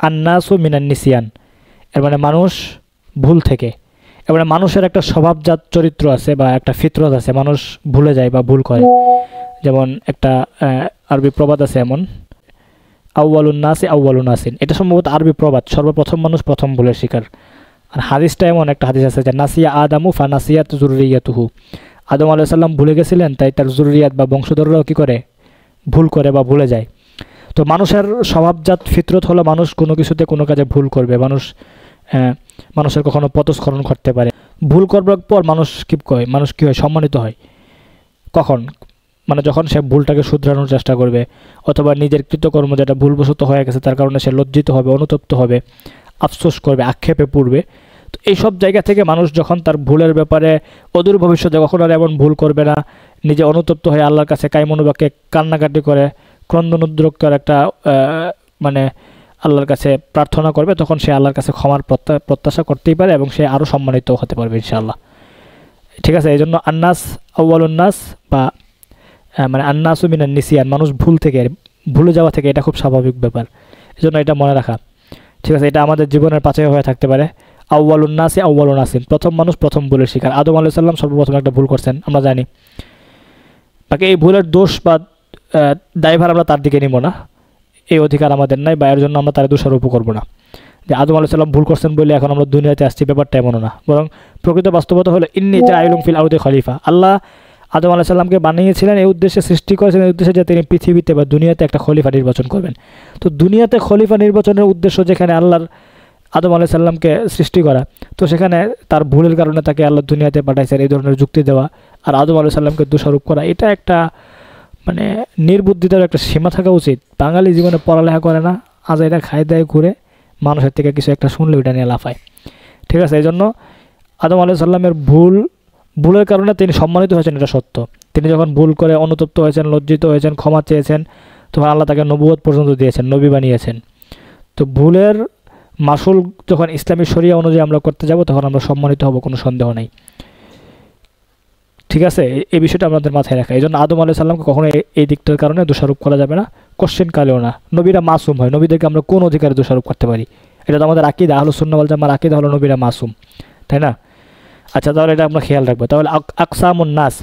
আন্নাসু মিনান নিসিয়ান, এর মানে মানুষ ভুল থেকে। এবারে মানুষের একটা স্বভাবজাত চরিত্র আছে বা একটা ফিতরত আছে, মানুষ ভুলে যায় বা ভুল করে। যেমন একটা আরবি প্রবাদ আছে এমন, আউয়ালুন নাসি আউয়ালুন নাসিন, এটা সম্ভবত আরবি প্রবাদ, সর্বপ্রথম মানুষ প্রথম ভুলের শিকার। আর হাদিসটা এমন একটা হাদিস আছে যে নাসিয়া আদামু ফা নাসিয়াত যুররিয়াতুহু, আদম আলাইহিস সালাম ভুলে গেছিলেন, তাই তার যুররিয়াত বা বংশধররাও কি করে, ভুল করে বা ভুলে যায়। তো মানুষের স্বভাবজাত ফিতরত হলো মানুষ কোনো কিছুতে কোনো কাজে ভুল করবে, মানুষের কখনো পথস্খলন করতে পারে। ভুল করবার পর মানুষ কি হয়, সম্মানিত হয়। কখন? মানে যখন সে ভুলটাকে শুধরানোর চেষ্টা করবে, অথবা নিজের কৃতকর্ম যেটা ভুলবশত হয়ে গেছে তার কারণে সে লজ্জিত হবে, অনুতপ্ত হবে, আফসোস করবে, আক্ষেপে পড়বে। তো এইসব জায়গা থেকে মানুষ যখন তার ভুলের ব্যাপারে অদূর ভবিষ্যতে কখনো আর এমন ভুল করবে না, নিজে অনুতপ্ত হয়ে আল্লাহর কাছে কাইমনোবাক্যে কান্নাকাটি করে ক্রন্দনোদ্রক্তর একটা মানে আল্লাহর কাছে প্রার্থনা করবে, তখন সে আল্লাহর কাছে ক্ষমার প্রত্যাশা করতেই পারে এবং সে আরও সম্মানিত হতে পারবে ইনশাআল্লাহ। ঠিক আছে, এই জন্য আন্নাস আউয়ালুন্নাস বা মানে আন্নাসু মিনান নিসিয়ান, মানুষ ভুল থেকে, ভুলে যাওয়া থেকে, এটা খুব স্বাভাবিক ব্যাপার। এই জন্য এটা মনে রাখা। ঠিক আছে, এটা আমাদের জীবনের পাশে হয়ে থাকতে পারে। আউয়ালুন্নাসি আউয়ালুন নাসিন, প্রথম মানুষ প্রথম ভুলের শিকার। আদম আলাইহিস সালাম সর্বপ্রথম একটা ভুল করছেন, আমরা জানি। বাকি এই ভুলের দোষ বা দায়ভার আমরা তার দিকে নিব না, এই অধিকার আমাদের নাই, বা এর জন্য আমরা তার দোষারোপ করবো না যে আদম আলাইহিস সালাম ভুল করছেন বলে এখন আমরা দুনিয়াতে আসছি, ব্যাপারটা এমনও না। বরং প্রকৃত বাস্তবতা হলো ইন্নী জাইলুন ফিল আরদি খলিফা, আল্লাহ আদম আলাইহিস সালামকে বানিয়েছিলেন এই উদ্দেশ্যে, সৃষ্টি করেছেন এই উদ্দেশ্যে যে তিনি পৃথিবীতে বা দুনিয়াতে একটা খলিফা নির্বাচন করবেন। তো দুনিয়াতে খলিফা নির্বাচনের উদ্দেশ্য যেখানে আল্লাহর আদম আলাইহিস সালামকে সৃষ্টি করা, তো সেখানে তার ভুলের কারণে তাকে আল্লাহ দুনিয়াতে পাঠাইছেন এই ধরনের যুক্তি দেওয়া আর আদম আলাইহিস সালামকে দোষারোপ করা, এটা একটা মানে নির্বুদ্ধিতার একটা সীমা থাকা উচিত। বাঙালি জীবনে পড়ালেখা করে না, আজ এটা খায় দেয় ঘুরে, মানুষের থেকে কিছু একটা শুনলে ওইটা নিয়ে লাফায়। ঠিক আছে, এই জন্য আদম আলাইহিস সালামের ভুলের কারণে তিনি সম্মানিত হয়েছেন, এটা সত্য। তিনি যখন ভুল করে অনুতপ্ত হয়েছেন, লজ্জিত হয়েছেন, ক্ষমা চেয়েছেন, তখন আল্লাহ তাকে নবুয়ত পর্যন্ত দিয়েছেন, নবী বানিয়েছেন। তো ভুলের মাসুল যখন ইসলামী শরিয়া অনুযায়ী আমরা করতে যাব, তখন আমরা সম্মানিত হব, কোনো সন্দেহ নেই। ঠিক আছে, এই বিষয়টা আমাদের মাথায় রাখা। এই জন্য আদম আলাইহিস সালামকে কখনো এই দিকটার কারণে দোষারোপ করা যাবে না, কোশ্চেন কালেও না। নবীরা মাসুম হয়, নবীদেরকে আমরা কোন অধিকারে দোষারোপ করতে পারি? এটা তো আমাদের আকীদা, আহলুস সুন্নাহ ওয়াল জামার আকীদা হলো নবীরা মাসুম, তাই না? আচ্ছা, তাহলে এটা আমরা খেয়াল রাখবো। তাহলে আকসামুন নাস,